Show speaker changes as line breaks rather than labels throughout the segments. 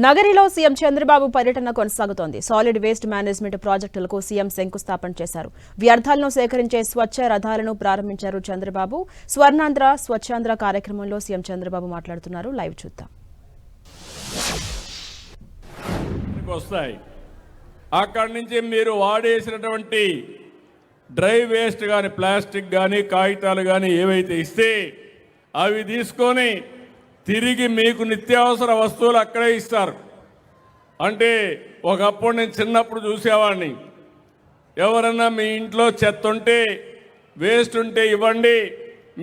నగరిలో CM Chandrababu పర్యటన కొనసాగుతోంది. Solid waste management ప్రాజెక్టులకు సీఎం శంకుస్థాపన చేశారు. వ్యర్థాలను సేకరించే స్వచ్ఛ రథాలను ప్రారంభించారు చంద్రబాబు. స్వర్ణాంధ్ర స్వచ్ఛాంధ్ర కార్యక్రమంలో సీఎం చంద్రబాబు మాట్లాడుతున్నారు. లైవ్ చూద్దాం.
అక్కడి నుంచి మీరు వాడేసినటువంటి డ్రై వేస్ట్ కానీ ప్లాస్టిక్ కానీ కాగితాలు కానీ ఏవైతే ఇస్తే అవి తీసుకొని తిరిగి మీకు నిత్యావసర వస్తువులు అక్కడే ఇస్తారు. అంటే ఒకప్పుడు నేను చిన్నప్పుడు చూసేవాడిని, ఎవరన్నా మీ ఇంట్లో చెత్త ఉంటే వేస్ట్ ఉంటే ఇవ్వండి,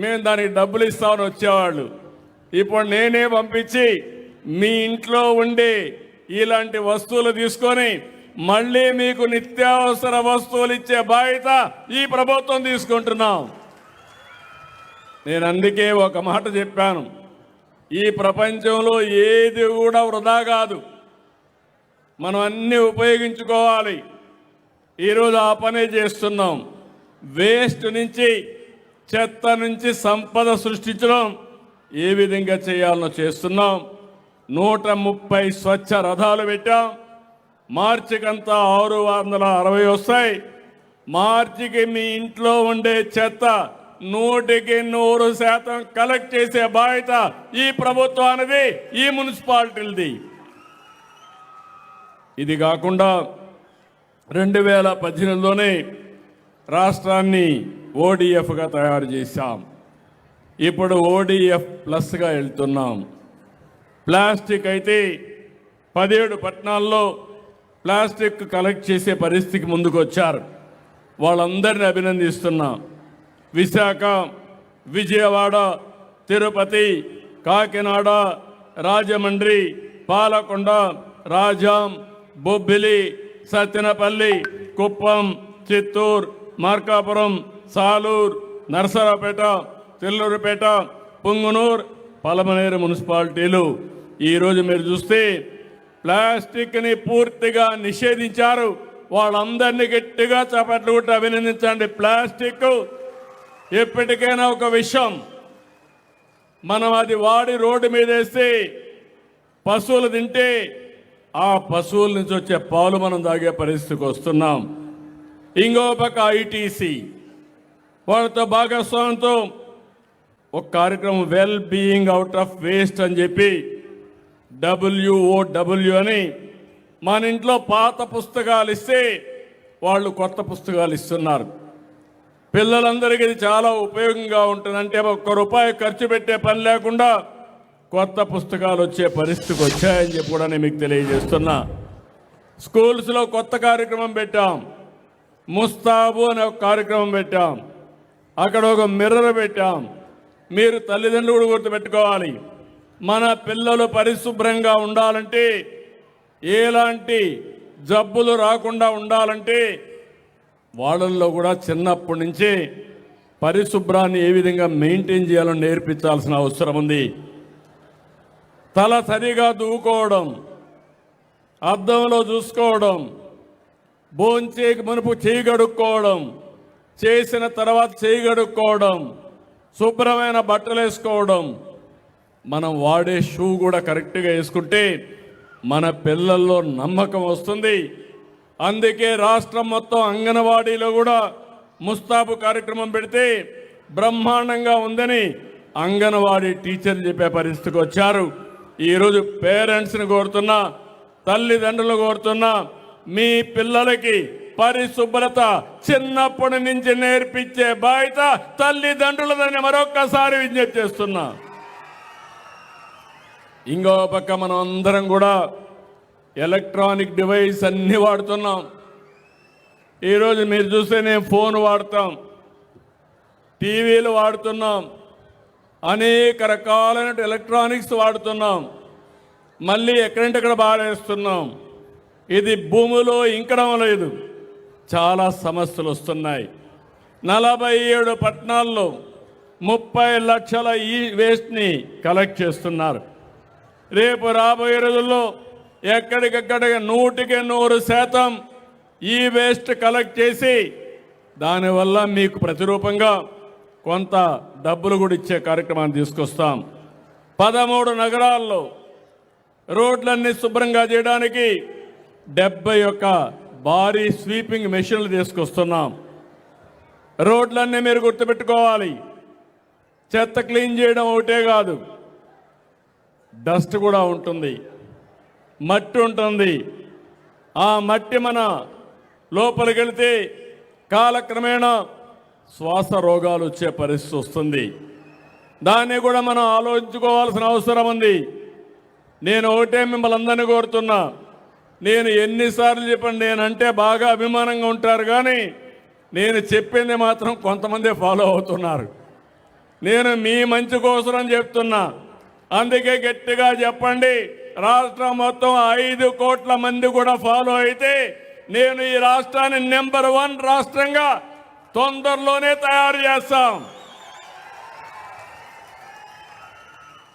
మేము దానికి డబ్బులు ఇస్తామని వచ్చేవాళ్ళు. ఇప్పుడు నేనే పంపించి మీ ఇంట్లో ఉండే ఇలాంటి వస్తువులు తీసుకొని మళ్ళీ మీకు నిత్యావసర వస్తువులు ఇచ్చే బాధ్యత ఈ ప్రభుత్వం తీసుకుంటున్నాం. నేను అందుకే ఒక మాట చెప్పాను, ఈ ప్రపంచంలో ఏది కూడా వృధా కాదు, మనం అన్నీ ఉపయోగించుకోవాలి. ఈరోజు ఆ పనే చేస్తున్నాం. వేస్ట్ నుంచి చెత్త నుంచి సంపద సృష్టించడం ఏ విధంగా చేయాలనో చేస్తున్నాం. 130 స్వచ్ఛ రథాలు పెట్టాం. మార్చికంతా 660 వస్తాయి. మార్చికి మీ ఇంట్లో ఉండే చెత్త 100% కలెక్ట్ చేసే బాధ్యత ఈ ప్రభుత్వానిది, ఈ మున్సిపాలిటీలది. ఇది కాకుండా 2018లోనే రాష్ట్రాన్ని ఓడిఎఫ్గా తయారు చేశాం. ఇప్పుడు ఓడిఎఫ్ ప్లస్గా వెళ్తున్నాం. ప్లాస్టిక్ అయితే 17 పట్టణాల్లో ప్లాస్టిక్ కలెక్ట్ చేసే పరిస్థితికి ముందుకు వచ్చారు. వాళ్ళందరినీ అభినందిస్తున్నా. విశాఖ, విజయవాడ, తిరుపతి, కాకినాడ, రాజమండ్రి, పాలకొండ, రాజాం, బొబ్బిలి, సత్తెనపల్లి, కుప్పం, చిత్తూరు, మార్కాపురం, సాలూరు, నరసరావుపేట, తెల్లూరుపేట, పుంగనూరు, పలమనేరు మున్సిపాలిటీలు ఈరోజు మీరు చూస్తే ప్లాస్టిక్ని పూర్తిగా నిషేధించారు. వాళ్ళందరినీ గట్టిగా చప్పట్లు కొట్టి అభినందించండి. ప్లాస్టిక్ ఎప్పటికైనా ఒక విషయం, మనం అది వాడి రోడ్డు మీద వేస్తే పశువులు తింటే ఆ పశువుల నుంచి వచ్చే పాలు మనం తాగే పరిస్థితికి వస్తున్నాం. ఇంకో పక్క ఐటీసీ వాళ్ళతో భాగస్వామ్యంతో ఒక కార్యక్రమం well being out of waste అని చెప్పి WOW అని మన ఇంట్లో పాత పుస్తకాలు ఇస్తే వాళ్ళు కొత్త పుస్తకాలు ఇస్తున్నారు. పిల్లలందరికీ ఇది చాలా ఉపయోగంగా ఉంటుంది. అంటే ₹1 ఖర్చు పెట్టే పని లేకుండా కొత్త పుస్తకాలు వచ్చే పరిస్థితికి వచ్చాయని చెప్పి కూడా నేను మీకు తెలియజేస్తున్నా. స్కూల్స్లో కొత్త కార్యక్రమం పెట్టాం. ముస్తాబు అనే ఒక కార్యక్రమం పెట్టాం. అక్కడ ఒక మిర్రర్ పెట్టాం. మీరు తల్లిదండ్రులు కూడా గుర్తుపెట్టుకోవాలి, మన పిల్లలు పరిశుభ్రంగా ఉండాలంటే, ఎలాంటి జబ్బులు రాకుండా ఉండాలంటే వాళ్ళల్లో కూడా చిన్నప్పటి నుంచే పరిశుభ్రాన్ని ఏ విధంగా మెయింటైన్ చేయాలని నేర్పించాల్సిన అవసరం ఉంది. తల సరిగా దువ్వుకోవడం, అద్దంలో చూసుకోవడం, భోంచేకి మునుపు చేయి కడుక్కోవడం, చేసిన తర్వాత చేయి కడుక్కోవడం, శుభ్రమైన బట్టలు వేసుకోవడం, మనం వాడే షూ కూడా కరెక్ట్గా వేసుకుంటే మన పిల్లల్లో నమ్మకం వస్తుంది. అందుకే రాష్ట్రం మొత్తం అంగన్వాడీలో కూడా ముస్తాబు కార్యక్రమం పెడితే బ్రహ్మాండంగా ఉందని అంగన్వాడీ టీచర్లు చెప్పే పరిస్థితికి వచ్చారు. ఈరోజు పేరెంట్స్ని కోరుతున్నా, తల్లిదండ్రులు కోరుతున్నా, మీ పిల్లలకి పరిశుభ్రత చిన్నప్పటి నుంచి నేర్పించే బాధ్యత తల్లిదండ్రులదని మరొక్కసారి విజ్ఞప్తి చేస్తున్నా. ఇంకో పక్క మనం అందరం కూడా ఎలక్ట్రానిక్ డివైస్ అన్నీ వాడుతున్నాం. ఈరోజు మీరు చూస్తే నేను ఫోన్ వాడతాం, టీవీలు వాడుతున్నాం, అనేక రకాలైన ఎలక్ట్రానిక్స్ వాడుతున్నాం. మళ్ళీ ఎక్కడంటే అక్కడ బారేస్తున్నాం. ఇది భూమిలో ఇంకడం లేదు. చాలా సమస్యలు వస్తున్నాయి. 47 పట్టణాల్లో 30 లక్షల ఈ వేస్ట్ని కలెక్ట్ చేస్తున్నారు. రేపు రాబోయే రోజుల్లో ఎక్కడికక్కడ 100% ఈ వేస్ట్ కలెక్ట్ చేసి దానివల్ల మీకు ప్రతిరూపంగా కొంత డబ్బులు కూడా ఇచ్చే కార్యక్రమాన్ని తీసుకొస్తాం. 13 నగరాల్లో రోడ్లన్నీ శుభ్రంగా చేయడానికి 71 భారీ స్వీపింగ్ మెషిన్లు తీసుకొస్తున్నాం. రోడ్లన్నీ మీరు గుర్తుపెట్టుకోవాలి, చెత్త క్లీన్ చేయడం ఒకటే కాదు, డస్ట్ కూడా ఉంటుంది, మట్టి ఉంటుంది. ఆ మట్టి మన లోపలికి వెళితే కాలక్రమేణా శ్వాస రోగాలు వచ్చే పరిస్థితి వస్తుంది. దాన్ని కూడా మనం ఆలోచించుకోవాల్సిన అవసరం ఉంది. నేను ఒకటే మిమ్మల్ని అందరినీ కోరుతున్నా, నేను ఎన్నిసార్లు చెప్పండి, నేనంటే బాగా అభిమానంగా ఉంటారు, కానీ నేను చెప్పింది మాత్రం కొంతమంది ఫాలో అవుతున్నారు. నేను మీ మంచి కోసం చెప్తున్నా, అందుకే గట్టిగా చెప్పండి. రాష్ట్రం మొత్తం 5 కోట్ల మంది కూడా ఫాలో అయితే నేను ఈ రాష్ట్రాన్ని నెంబర్ 1 రాష్ట్రంగా తొందరలోనే తయారు చేస్తాం.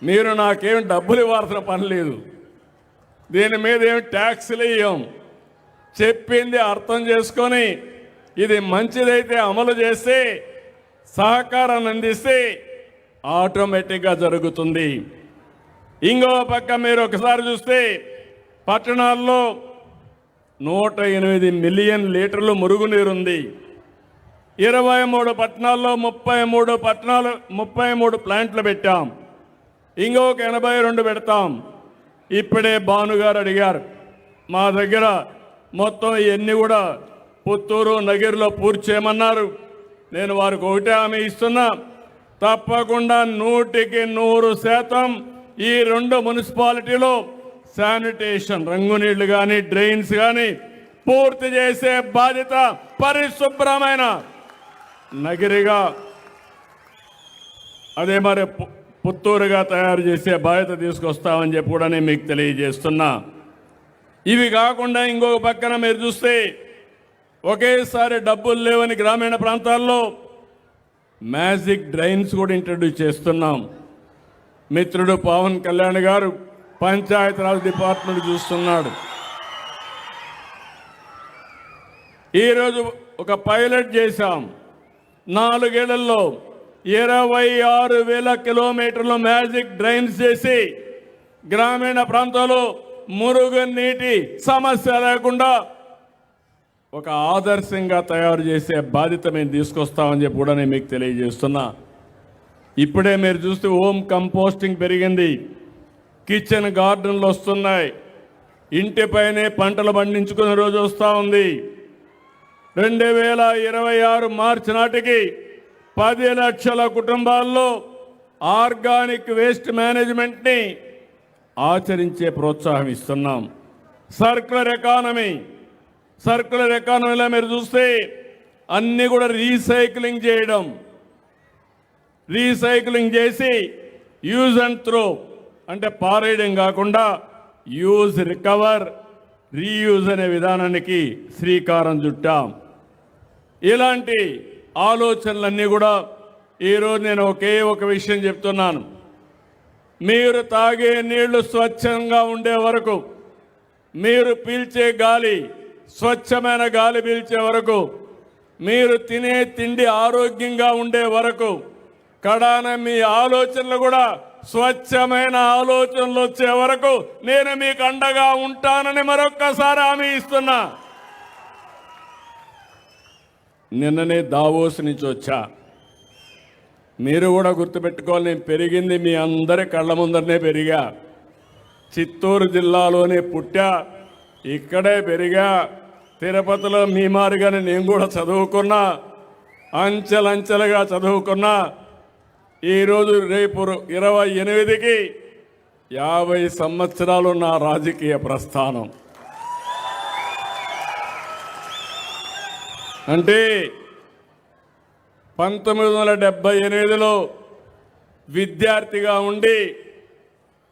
మీరు నాకేం డబ్బులు ఇవ్వాల్సిన పని లేదు, దీని మీద ఏం ట్యాక్స్లు ఇవ్వం. చెప్పింది అర్థం చేసుకొని ఇది మంచిదైతే అమలు చేస్తే, సహకారాన్ని అందిస్తే ఆటోమేటిక్గా జరుగుతుంది. ఇంకో పక్క మీరు ఒకసారి చూస్తే పట్టణాల్లో 108 మిలియన్ లీటర్లు మురుగునీరుంది. 23 పట్టణాల్లో 33 ప్లాంట్లు పెట్టాం. ఇంకొక 82 పెడతాం. ఇప్పుడే భానుగారు అడిగారు, మా దగ్గర మొత్తం ఇవన్నీ కూడా పుత్తూరు నగిరిలో పూర్తి చేయమన్నారు. నేను వారికి ఒకటే హామీ ఇస్తున్నా, తప్పకుండా 100% ఈ 2 మున్సిపాలిటీలో శానిటేషన్, రంగునీళ్లు కానీ డ్రైన్స్ కానీ పూర్తి చేసే బాధ్యత పరిశుభ్రమైన నగిరిగా, అదే మరి పుత్తూరుగా తయారు చేసే బాధ్యత తీసుకొస్తామని చెప్పి కూడా నేను మీకు తెలియజేస్తున్నా. ఇవి కాకుండా ఇంకొక పక్కన మీరు చూస్తే ఒకేసారి డబ్బులు లేవని గ్రామీణ ప్రాంతాల్లో మ్యాజిక్ డ్రైన్స్ కూడా ఇంట్రడ్యూస్ చేస్తున్నాం. మిత్రుడు పవన్ కళ్యాణ్ గారు పంచాయతీరాజ్ డిపార్ట్మెంట్ చూస్తున్నాడు. ఈరోజు ఒక పైలట్ చేశాం. 4 ఏళ్లలో 26,000 కిలోమీటర్లు మ్యాజిక్ డ్రైన్స్ చేసి గ్రామీణ ప్రాంతాల్లో మురుగునీటి సమస్య లేకుండా ఒక ఆదర్శంగా తయారు చేసే బాధ్యత మేము తీసుకొస్తామని చెప్పి కూడా నేను మీకు తెలియజేస్తున్నా. ఇప్పుడే మీరు చూస్తే హోమ్ కంపోస్టింగ్ పెరిగింది, కిచెన్ గార్డెన్లు వస్తున్నాయి, ఇంటిపైనే పంటలు పండించుకునే రోజు వస్తూ ఉంది. 2026 మార్చి నాటికి 10 లక్షల కుటుంబాల్లో ఆర్గానిక్ వేస్ట్ మేనేజ్మెంట్ని ఆచరించే ప్రోత్సాహం ఇస్తున్నాం. సర్క్యులర్ ఎకానమీలో మీరు చూస్తే అన్నీ కూడా రీసైక్లింగ్ చేసి యూజ్ అండ్ త్రో, అంటే పారేయడం కాకుండా యూజ్, రికవర్, రీయూజ్ అనే విధానానికి శ్రీకారం చుట్టాం. ఇలాంటి ఆలోచనలన్నీ కూడా ఈరోజు నేను ఒక విషయం చెప్తున్నాను. మీరు తాగే నీళ్లు స్వచ్ఛంగా ఉండే వరకు, మీరు పీల్చే గాలి స్వచ్ఛమైన గాలి పీల్చే వరకు, మీరు తినే తిండి ఆరోగ్యంగా ఉండే వరకు, కడాన మీ ఆలోచనలు కూడా స్వచ్ఛమైన ఆలోచనలు వచ్చే వరకు నేను మీకు అండగా ఉంటానని మరొక్కసారి హామీ ఇస్తున్నా. నిన్ననే దావోస్ నుంచి వచ్చా. మీరు కూడా గుర్తుపెట్టుకోవాలి, నేను పెరిగింది మీ అందరి కళ్ళ ముందరనే పెరిగా. చిత్తూరు జిల్లాలోనే పుట్టా, ఇక్కడే పెరిగా. తిరుపతిలో మీ మారిగానే నేను కూడా చదువుకున్నా, అంచెలంచెలుగా చదువుకున్నా. ఈరోజు రేపు 28కి 50 సంవత్సరాలు నా రాజకీయ ప్రస్థానం. అంటే 1978లో విద్యార్థిగా ఉండి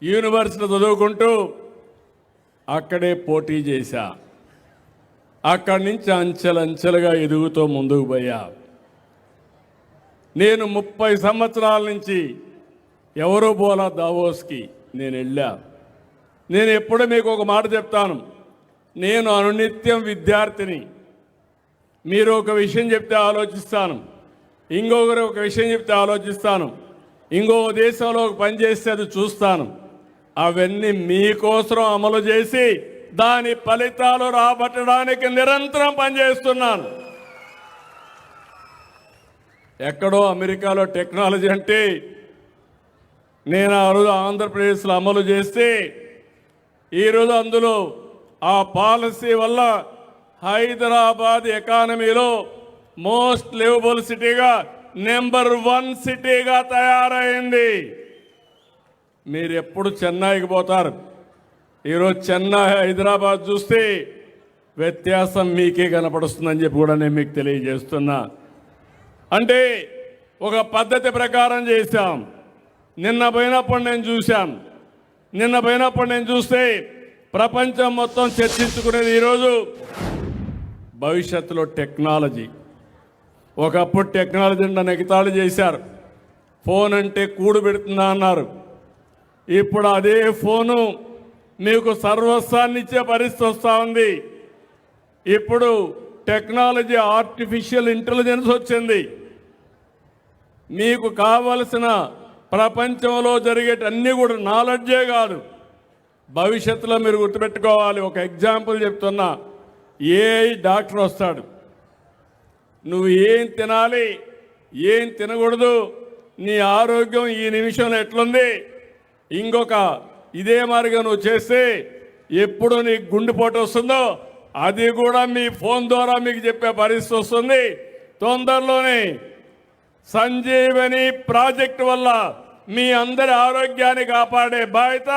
యూనివర్సిటీ చదువుకుంటూ అక్కడే పోటీ చేశా. అక్కడి నుంచి అంచెలంచెలుగా ఎదుగుతూ ముందుకు పోయా. నేను 30 సంవత్సరాల నుంచి ఎవరో పోలా దావోస్కి నేను వెళ్ళా. నేను ఎప్పుడు మీకు ఒక మాట చెప్తాను, నేను అనునిత్యం విద్యార్థిని. మీరు ఒక విషయం చెప్తే ఆలోచిస్తాను, ఇంకొకరు ఒక విషయం చెప్తే ఆలోచిస్తాను, ఇంకో దేశంలో ఒక పని చేస్తే అది చూస్తాను. అవన్నీ మీకోసం అమలు చేసి దాని ఫలితాలు రాబట్టడానికి నిరంతరం పనిచేస్తున్నాను. ఎక్కడో అమెరికాలో టెక్నాలజీ అంటే నేను ఆ రోజు ఆంధ్రప్రదేశ్లో అమలు చేస్తే ఈరోజు అందులో ఆ పాలసీ వల్ల హైదరాబాద్ ఎకానమీలో మోస్ట్ లివబుల్ సిటీగా నెంబర్ 1 సిటీగా తయారైంది. మీరు ఎప్పుడు చెన్నైకి పోతారు, ఈరోజు చెన్నై హైదరాబాద్ చూస్తే వ్యత్యాసం మీకే కనపడుస్తుందని చెప్పి కూడా నేను మీకు తెలియజేస్తున్నా. అంటే ఒక పద్ధతి ప్రకారం చేశాం. నిన్న పోయినప్పుడు నేను చూస్తే ప్రపంచం మొత్తం చర్చించుకునేది ఈరోజు భవిష్యత్తులో టెక్నాలజీ. ఒకప్పుడు టెక్నాలజీ నెగతాళి చేశారు. ఫోన్ అంటే కూడు పెడుతుందా అన్నారు. ఇప్పుడు అదే ఫోను మీకు సర్వస్వాన్ని ఇచ్చే పరిస్థితి వస్తూ ఉంది. ఇప్పుడు టెక్నాలజీ ఆర్టిఫిషియల్ ఇంటెలిజెన్స్ వచ్చింది. మీకు కావలసిన ప్రపంచంలో జరిగేటన్నీ కూడా నాలెడ్జే కాదు, భవిష్యత్తులో మీరు గుర్తుపెట్టుకోవాలి. ఒక ఎగ్జాంపుల్ చెప్తున్నా. ఏఐ డాక్టర్ వస్తాడు, నువ్వు ఏం తినాలి, ఏం తినకూడదు, నీ ఆరోగ్యం ఈ నిమిషంలో ఎట్లుంది, ఇంకొక ఇదే మారిగా నువ్వు చేస్తే ఎప్పుడు నీకు గుండెపోటు వస్తుందో అది కూడా మీ ఫోన్ ద్వారా మీకు చెప్పే పరిస్థితి వస్తుంది. తొందరలోనే సంజీవని ప్రాజెక్టు వల్ల మీ అందరి ఆరోగ్యాన్ని కాపాడే బాధ్యత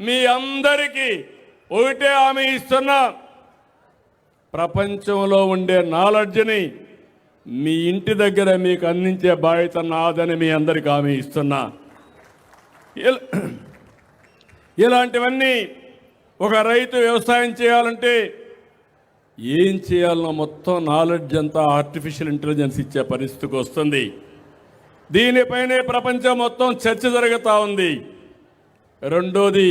మీ అందరికీ. ఒకటే హామీ ఇస్తున్నా, ప్రపంచంలో ఉండే నాలెడ్జ్ని మీ ఇంటి దగ్గర మీకు అందించే బాధ్యత నాదని మీ అందరికీ హామీ ఇస్తున్నా. ఇలాంటివన్నీ ఒక రైతు వ్యవసాయం చేయాలంటే ఏం చేయాలనో మొత్తం నాలెడ్జ్ అంతా ఆర్టిఫిషియల్ ఇంటెలిజెన్స్ ఇచ్చే పరిస్థితికి వస్తుంది. దీనిపైనే ప్రపంచం మొత్తం చర్చ జరుగుతూ ఉంది. రెండోది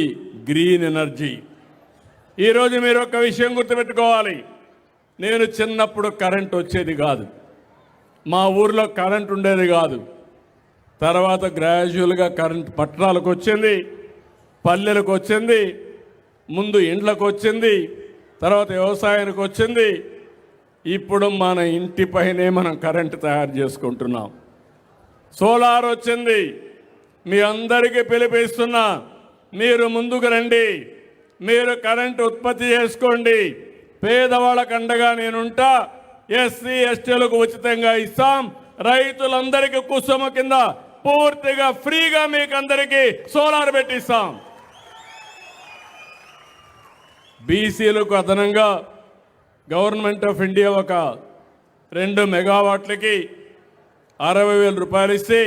గ్రీన్ ఎనర్జీ. ఈరోజు మీరు ఒక విషయం గుర్తుపెట్టుకోవాలి. నేను చిన్నప్పుడు కరెంట్ వచ్చేది కాదు, మా ఊర్లో కరెంట్ ఉండేది కాదు. తర్వాత గ్రాడ్యువల్గా కరెంట్ పట్టణాలకు వచ్చింది, పల్లెలకు వచ్చింది, ముందు ఇండ్లకు వచ్చింది, తర్వాత వ్యవసాయానికి వచ్చింది. ఇప్పుడు మన ఇంటిపైనే మనం కరెంటు తయారు చేసుకుంటున్నాం. సోలార్ వచ్చింది. మీ అందరికీ పిలిపిస్తున్నా, మీరు ముందుకు రండి, మీరు కరెంటు ఉత్పత్తి చేసుకోండి. పేదవాళ్ళకు అండగా నేనుంటా. ఎస్సీ ఎస్టీలకు ఉచితంగా ఇస్తాం. రైతులందరికీ కుసుమ కింద పూర్తిగా ఫ్రీగా మీకు అందరికీ సోలార్ పెట్టిస్తాం. బీసీలకు అదనంగా గవర్నమెంట్ ఆఫ్ ఇండియా ఒక 2 మెగావాట్లకి 60,000 రూపాయలు ఇస్తే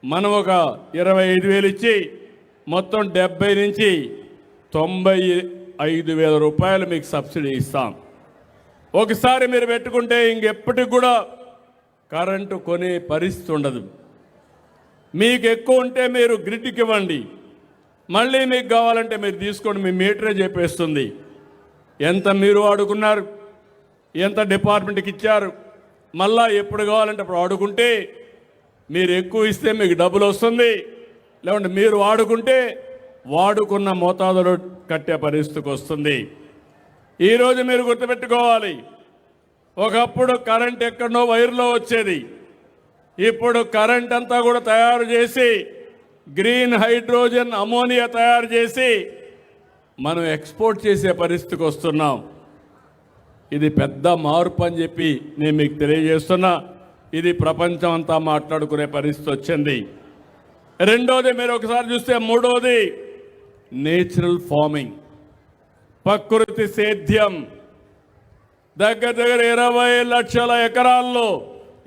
మనం ఒక 25,000 ఇచ్చి మొత్తం 70 నుంచి 95,000 రూపాయలు మీకు సబ్సిడీ ఇస్తాం. ఒకసారి మీరు పెట్టుకుంటే ఇంకెప్పటికి కూడా కరెంటు కొనే పరిస్థితి ఉండదు. మీకు ఎక్కువ ఉంటే మీరు గ్రిడ్కి ఇవ్వండి, మళ్ళీ మీకు కావాలంటే మీరు తీసుకోండి, మీ మీటరే చెప్పేస్తుంది ఎంత మీరు వాడుకున్నారు, ఎంత డిపార్ట్మెంట్కి ఇచ్చారు. మళ్ళా ఎప్పుడు కావాలంటే అప్పుడు వాడుకుంటే మీరు ఎక్కువ ఇస్తే మీకు డబ్బులు వస్తుంది, లేకుంటే మీరు వాడుకుంటే వాడుకున్న మోతాదులో కట్టే పరిస్థితికి వస్తుంది. ఈరోజు మీరు గుర్తుపెట్టుకోవాలి, ఒకప్పుడు కరెంట్ ఎక్కడో వైర్లో వచ్చేది. ఇప్పుడు కరెంట్ అంతా కూడా తయారు చేసి గ్రీన్ హైడ్రోజన్ అమోనియా తయారు చేసి మనం ఎక్స్పోర్ట్ చేసే పరిస్థితికి వస్తున్నాం. ఇది పెద్ద మార్పు అని చెప్పి నేను మీకు తెలియజేస్తున్నా. ఇది ప్రపంచం అంతా మాట్లాడుకునే పరిస్థితి వచ్చింది. రెండోది మీరు ఒకసారి చూస్తే, మూడోది నేచురల్ ఫార్మింగ్, ప్రకృతి సేద్యం. దగ్గర 20 లక్షల ఎకరాల్లో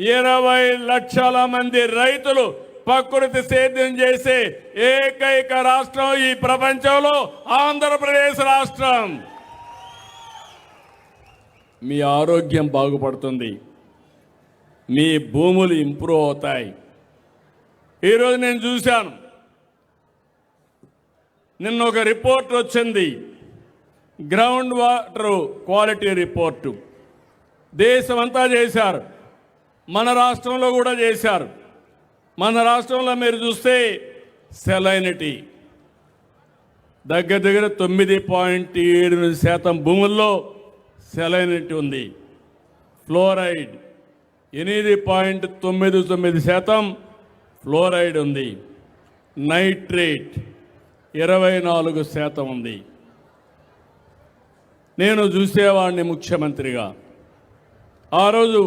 20 లక్షల మంది రైతులు ప్రకృతి సేద్యం చేసే ఏకైక రాష్ట్రం ఈ ప్రపంచంలో ఆంధ్రప్రదేశ్ రాష్ట్రం. మీ ఆరోగ్యం బాగుపడుతుంది, మీ భూములు ఇంప్రూవ్ అవుతాయి. ఈరోజు నేను చూశాను, నిన్న ఒక రిపోర్ట్ వచ్చింది, గ్రౌండ్ వాటర్ క్వాలిటీ రిపోర్టు. దేశమంతా చేశారు, మన రాష్ట్రంలో కూడా చేశారు. మన రాష్ట్రంలో మీరు చూస్తే సెలైనిటీ దగ్గర దగ్గర 9.7% భూముల్లో సెలైనిటీ ఉంది. ఫ్లోరైడ్ 8.99% ఫ్లోరైడ్ ఉంది. నైట్రేట్ 24% ఉంది. నేను చూసేవాడిని ముఖ్యమంత్రిగా. ఆ రోజు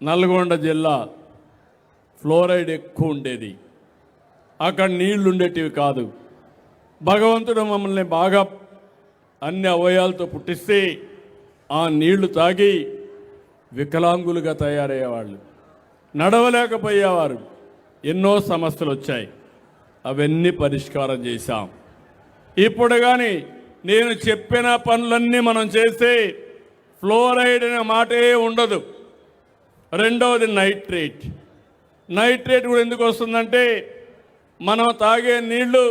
నల్గొండ జిల్లా ఫ్లోరైడ్ ఎక్కువ ఉండేది. అక్కడ నీళ్లు ఉండేటివి కాదు. భగవంతుడు మమ్మల్ని బాగా అన్ని అవయవాలతో పుట్టిస్తే ఆ నీళ్లు తాగి వికలాంగులుగా తయారయ్యేవాళ్ళు, నడవలేకపోయేవారు. ఎన్నో సమస్యలు వచ్చాయి. అవన్నీ పరిష్కారం చేశాం. ఇప్పుడు కానీ నేను చెప్పిన పనులన్నీ మనం చేస్తే ఫ్లోరైడ్ అనే మాటే ఉండదు. రెండవది నైట్రేట్. నైట్రేట్ కూడా ఎందుకు వస్తుందంటే మనం తాగే నీళ్లు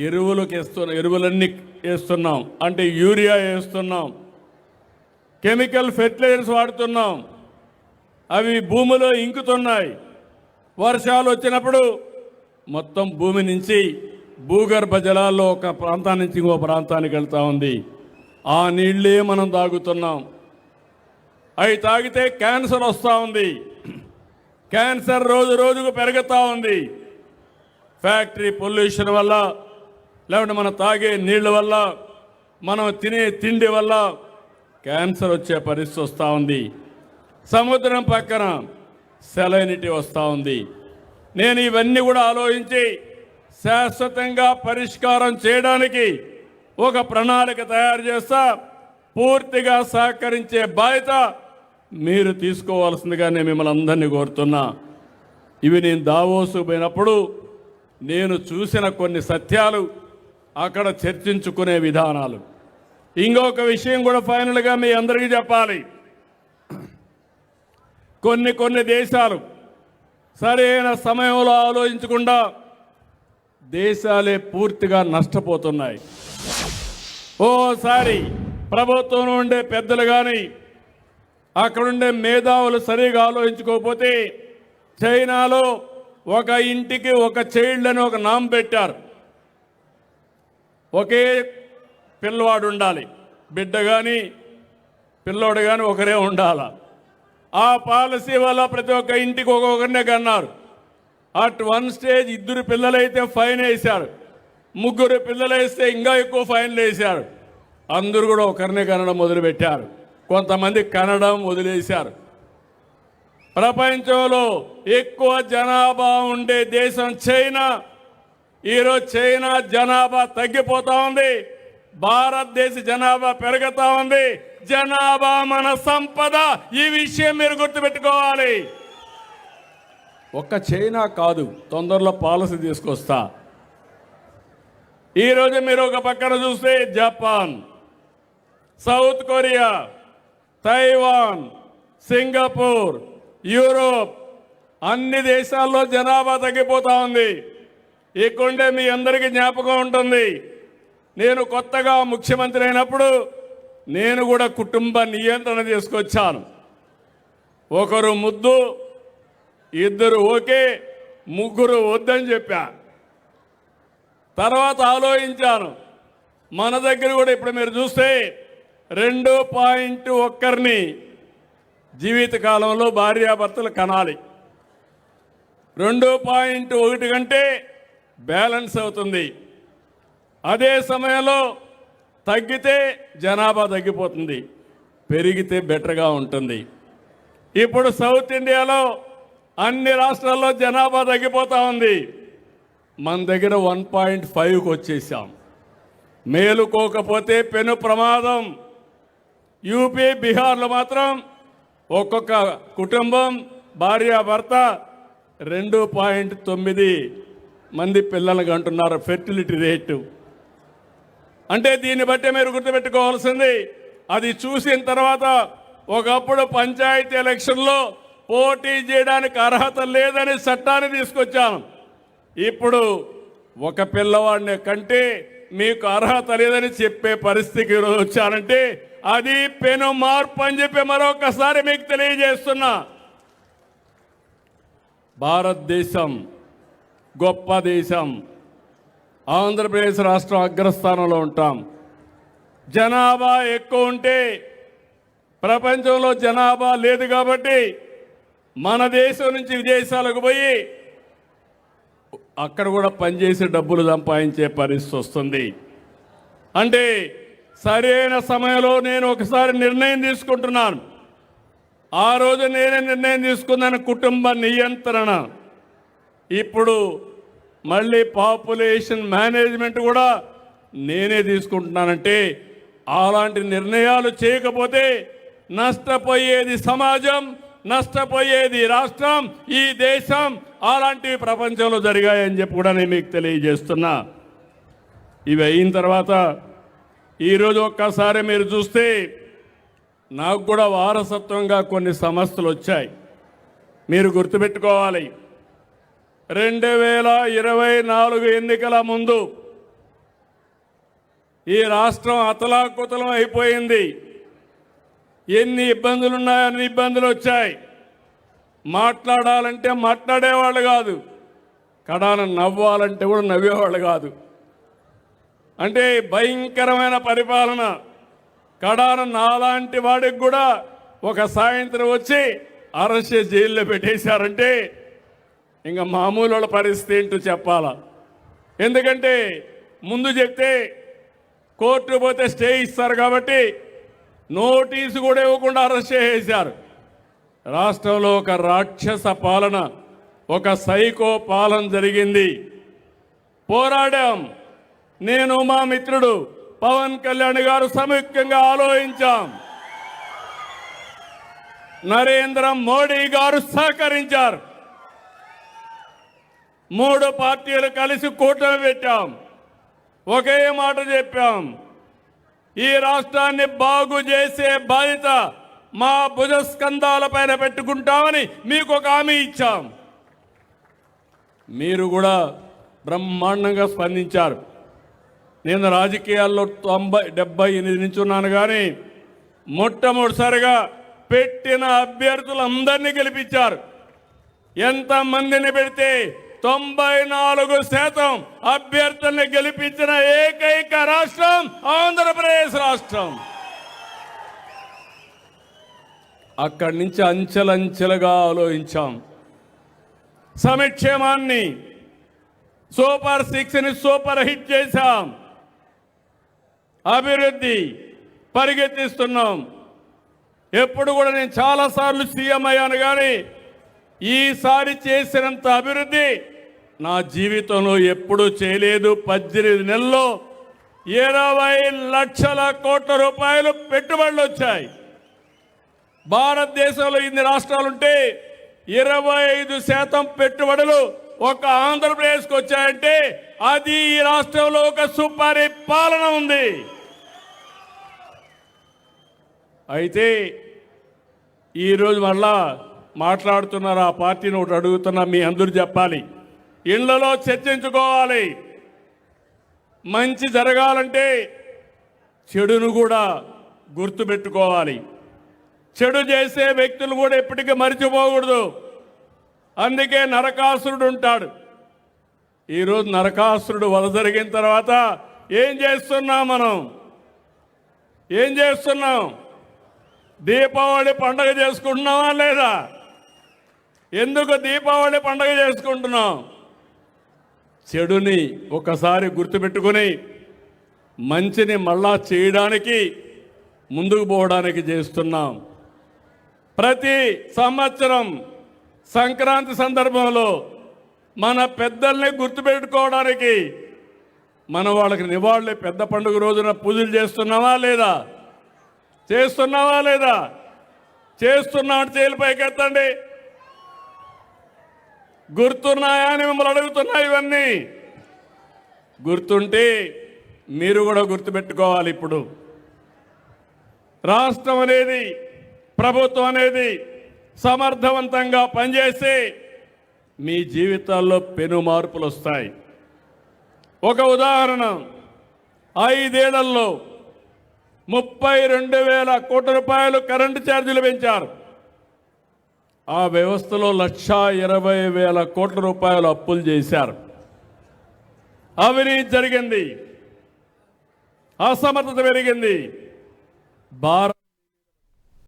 ఎరువులన్నీ వేస్తున్నాం. అంటే యూరియా వేస్తున్నాం, కెమికల్ ఫెర్టిలైజర్స్ వాడుతున్నాం. అవి భూమిలో ఇంకుతున్నాయి. వర్షాలు వచ్చినప్పుడు మొత్తం భూమి నుంచి భూగర్భ జలాల్లో ఒక ప్రాంతం నుంచి ఇంకో ప్రాంతానికి వెళ్తూ ఉంది. ఆ నీళ్ళే మనం తాగుతున్నాం. అవి తాగితే క్యాన్సర్ వస్తూ ఉంది. క్యాన్సర్ రోజు రోజుకు పెరుగుతూ ఉంది. ఫ్యాక్టరీ పొల్యూషన్ వల్ల, లేకుంటే మనం తాగే నీళ్ళ వల్ల, మనం తినే తిండి వల్ల క్యాన్సర్ వచ్చే పరిస్థితి వస్తూ ఉంది. సముద్రం పక్కన సెలైనిటీ వస్తూ ఉంది. నేను ఇవన్నీ కూడా ఆలోచించి శాశ్వతంగా పరిష్కారం చేయడానికి ఒక ప్రణాళిక తయారు చేస్తా. పూర్తిగా సహకరించే బాధ్యత మీరు తీసుకోవాల్సిందిగా నేను మిమ్మల్ని అందరినీ కోరుతున్నా. ఇవి నేను దావోసు పోయినప్పుడు నేను చూసిన కొన్ని సత్యాలు, అక్కడ చర్చించుకునే విధానాలు. ఇంకొక విషయం కూడా ఫైనల్గా మీ అందరికీ చెప్పాలి. కొన్ని దేశాలు సరైన సమయంలో ఆలోచించకుండా దేశాలే పూర్తిగా నష్టపోతున్నాయి. ఓసారి ప్రభుత్వం ఉండే పెద్దలు కానీ అక్కడుండే మేధావులు సరిగా ఆలోచించుకోకపోతే చైనాలో ఒక ఇంటికి ఒక చైల్డ్ అని ఒక నామ్ పెట్టారు. ఒకే పిల్లవాడు ఉండాలి, బిడ్డ కానీ పిల్లోడు కానీ ఒకరే ఉండాలి. ఆ పాలసీ వల్ల ప్రతి ఒక్క ఇంటికి ఒక్కొక్కరినే కన్నారు. అట్ వన్ స్టేజ్ 2 పిల్లలైతే ఫైన్ వేశారు, 3 పిల్లలు వేస్తే ఇంకా ఎక్కువ ఫైన్లు వేశారు. అందరూ కూడా ఒకరినే కనడం మొదలుపెట్టారు. కొంతమంది కనడం వదిలేశారు. ప్రపంచంలో ఎక్కువ జనాభా ఉండే దేశం చైనా. ఈరోజు చైనా జనాభా తగ్గిపోతా ఉంది, భారతదేశ జనాభా పెరుగుతా ఉంది. జనాభా మన సంపద. ఈ విషయం మీరు గుర్తుపెట్టుకోవాలి. ఒక్క చైనా కాదు, తొందరలో పాలసీ తీసుకొస్తా. ఈరోజు మీరు ఒక పక్కన చూస్తే Japan, south Korea, Taiwan, Singapore, Europe అన్ని దేశాల్లో జనాభా తగ్గిపోతా ఉంది. ఇక్కడే మీ అందరికీ జ్ఞాపకం ఉంటుంది, నేను కొత్తగా ముఖ్యమంత్రి అయినప్పుడు నేను కూడా కుటుంబ నియంత్రణ తీసుకొచ్చాను. ఒకరు ముద్దు, 2 ఓకే, 3 వద్దని చెప్పా. తర్వాత ఆలోచించాను, మన దగ్గర కూడా ఇప్పుడు మీరు చూస్తే 2.1 జీవితకాలంలో భార్యాభర్తలు కనాలి. 2.1 కంటే బ్యాలెన్స్ అవుతుంది. అదే సమయంలో తగ్గితే జనాభా తగ్గిపోతుంది, పెరిగితే బెటర్గా ఉంటుంది. ఇప్పుడు సౌత్ ఇండియాలో అన్ని రాష్ట్రాల్లో జనాభా తగ్గిపోతూ ఉంది. మన దగ్గర 1.5కి వచ్చేసాం. మేలుకోకపోతే పెను ప్రమాదం. యూపీ, బీహార్లో మాత్రం ఒక్కొక్క కుటుంబం భార్యాభర్త 2.9 మంది పిల్లలు అంటున్నారు ఫెర్టిలిటీ రేటు. అంటే దీన్ని బట్టి మీరు గుర్తుపెట్టుకోవాల్సింది, అది చూసిన తర్వాత ఒకప్పుడు పంచాయతీ ఎలక్షన్లో పోటీ చేయడానికి అర్హత లేదని చట్టాన్ని తీసుకొచ్చాను. ఇప్పుడు ఒక పిల్లవాడిని కంటే మీకు అర్హత లేదని చెప్పే పరిస్థితికి ఈరోజు వచ్చానంటే అది పెను మార్పు అని చెప్పి మరొకసారి మీకు తెలియజేస్తున్నా. భారతదేశం గొప్ప దేశం. ఆంధ్రప్రదేశ్ రాష్ట్రం అగ్రస్థానంలో ఉంటాం. జనాభా ఎక్కువ ఉంటే ప్రపంచంలో జనాభా లేదు కాబట్టి మన దేశం నుంచి విదేశాలకు పోయి అక్కడ కూడా పనిచేసి డబ్బులు సంపాదించే పరిస్థితి వస్తుంది. అంటే సరైన సమయంలో నేను ఒకసారి నిర్ణయం తీసుకుంటున్నాను. ఆ రోజు నేనే నిర్ణయం తీసుకున్నాను, కుటుంబ నియంత్రణ. ఇప్పుడు మళ్ళీ పాపులేషన్ మేనేజ్మెంట్ కూడా నేనే తీసుకుంటున్నానంటే అలాంటి నిర్ణయాలు చేయకపోతే నష్టపోయేది సమాజం, నష్టపోయేది రాష్ట్రం, ఈ దేశం. అలాంటివి ప్రపంచంలో జరిగాయని చెప్పి కూడా నేను మీకు తెలియజేస్తున్నా. ఇవి అయిన తర్వాత ఈరోజు ఒక్కసారి మీరు చూస్తే నాకు కూడా వారసత్వంగా కొన్ని సమస్యలు వచ్చాయి. మీరు గుర్తుపెట్టుకోవాలి, 2024 ఎన్నికల ముందు ఈ రాష్ట్రం అతలాకుతలం అయిపోయింది. ఎన్ని ఇబ్బందులు ఉన్నాయో అన్ని ఇబ్బందులు వచ్చాయి. మాట్లాడాలంటే మాట్లాడేవాళ్ళు కాదు, కడాన నవ్వాలంటే కూడా నవ్వేవాళ్ళు కాదు. అంటే భయంకరమైన పరిపాలన. కడాన నాలాంటి వాడికి కూడా ఒక సాయంత్రం వచ్చి అరెస్ట్ చేసి జైల్లో పెట్టేశారంటే ఇంకా మామూలు వాళ్ళ పరిస్థితి ఏంటో చెప్పాలా. ఎందుకంటే ముందు చెప్తే కోర్టు పోతే స్టే ఇస్తారు కాబట్టి నోటీసు కూడా ఇవ్వకుండా అరెస్ట్ చేసేశారు. రాష్ట్రంలో ఒక రాక్షస పాలన, ఒక సైకో పాలన జరిగింది. పోరాడాం. నేను, మా మిత్రుడు పవన్ కళ్యాణ్ గారు సంయుక్తంగా ఆలోచించాం. నరేంద్ర మోడీ గారు సహకరించారు. 3 పార్టీలు కలిసి కూటమి పెట్టాం. ఒకే మాట చెప్పాం, ఈ రాష్ట్రాన్ని బాగు చేసే బాధ్యత మా భుజస్కంధాల పైన పెట్టుకుంటామని మీకు ఒక హామీ ఇచ్చాం. మీరు కూడా బ్రహ్మాండంగా స్పందించారు. నేను రాజకీయాల్లో 78 నుంచి ఉన్నాను, కానీ మొట్టమొదటిసారిగా పెట్టిన అభ్యర్థులందరినీ గెలిపించారు. ఎంతమందిని పెడితే 94% అభ్యర్థుల్ని గెలిపించిన ఏకైక రాష్ట్రం ఆంధ్రప్రదేశ్ రాష్ట్రం. అక్కడి నుంచి అంచెలంచెలుగా ఆలోచించాం. సంక్షేమాన్ని సూపర్ 6ని సూపర్ హిట్ చేశాం. అభివృద్ధి పరిగెత్తిస్తున్నాం. ఎప్పుడు కూడా నేను చాలాసార్లు సీఎం అయ్యాను, కానీ ఈసారి చేసినంత అభివృద్ధి నా జీవితంలో ఎప్పుడూ చేయలేదు. 18 నెలల్లో 20 లక్షల కోట్ల రూపాయలు పెట్టుబడులు వచ్చాయి. భారతదేశంలో ఇన్ని రాష్ట్రాలుంటే 25% పెట్టుబడులు ఒక ఆంధ్రప్రదేశ్కి వచ్చాయంటే అది ఈ రాష్ట్రంలో ఒక సుపరిపాలన ఉంది. అయితే ఈరోజు మళ్ళా మాట్లాడుతున్నారు, ఆ పార్టీని ఒకటి అడుగుతున్నా, మీ అందరూ చెప్పాలి, ఇళ్లలో చర్చించుకోవాలి. మంచి జరగాలంటే చెడును కూడా గుర్తుపెట్టుకోవాలి. చెడు చేసే వ్యక్తులు కూడా ఎప్పటికీ మరిచిపోకూడదు. అందుకే నరకాసురుడు ఉంటాడు. ఈరోజు నరకాసురుడు వధ జరిగిన తర్వాత ఏం చేస్తున్నాం మనం? ఏం చేస్తున్నాం? దీపావళి పండుగ చేసుకుంటున్నావా లేదా? ఎందుకు దీపావళి పండుగ చేసుకుంటున్నాం? చెడుని ఒకసారి గుర్తుపెట్టుకొని మంచిని మళ్ళా చేయడానికి, ముందుకు పోవడానికి చేస్తున్నాం. ప్రతి సంవత్సరం సంక్రాంతి సందర్భంలో మన పెద్దల్ని గుర్తుపెట్టుకోవడానికి మనం వాళ్ళకి నివాళులు, పెద్ద పండుగ రోజున పూజలు చేస్తున్నావా లేదా? చేస్తున్నావా లేదా? చేస్తున్నా అంటే చేతులు పైకెత్తండి. గుర్తున్నాయా అని మిమ్మల్ని అడుగుతున్నా. ఇవన్నీ గుర్తుంటే మీరు కూడా గుర్తుపెట్టుకోవాలి. ఇప్పుడు రాష్ట్రం అనేది, ప్రభుత్వం అనేది సమర్థవంతంగా పనిచేసి మీ జీవితాల్లో పెను మార్పులు వస్తాయి. ఒక ఉదాహరణ, 5 ఏళ్లలో 32,000 కోట్ల రూపాయలు కరెంటు ఛార్జీలు పెంచారు. ఆ వ్యవస్థలో 1,20,000 కోట్ల రూపాయలు అప్పులు చేశారు. అవినీతి జరిగింది, అసమర్థత పెరిగింది. భారత్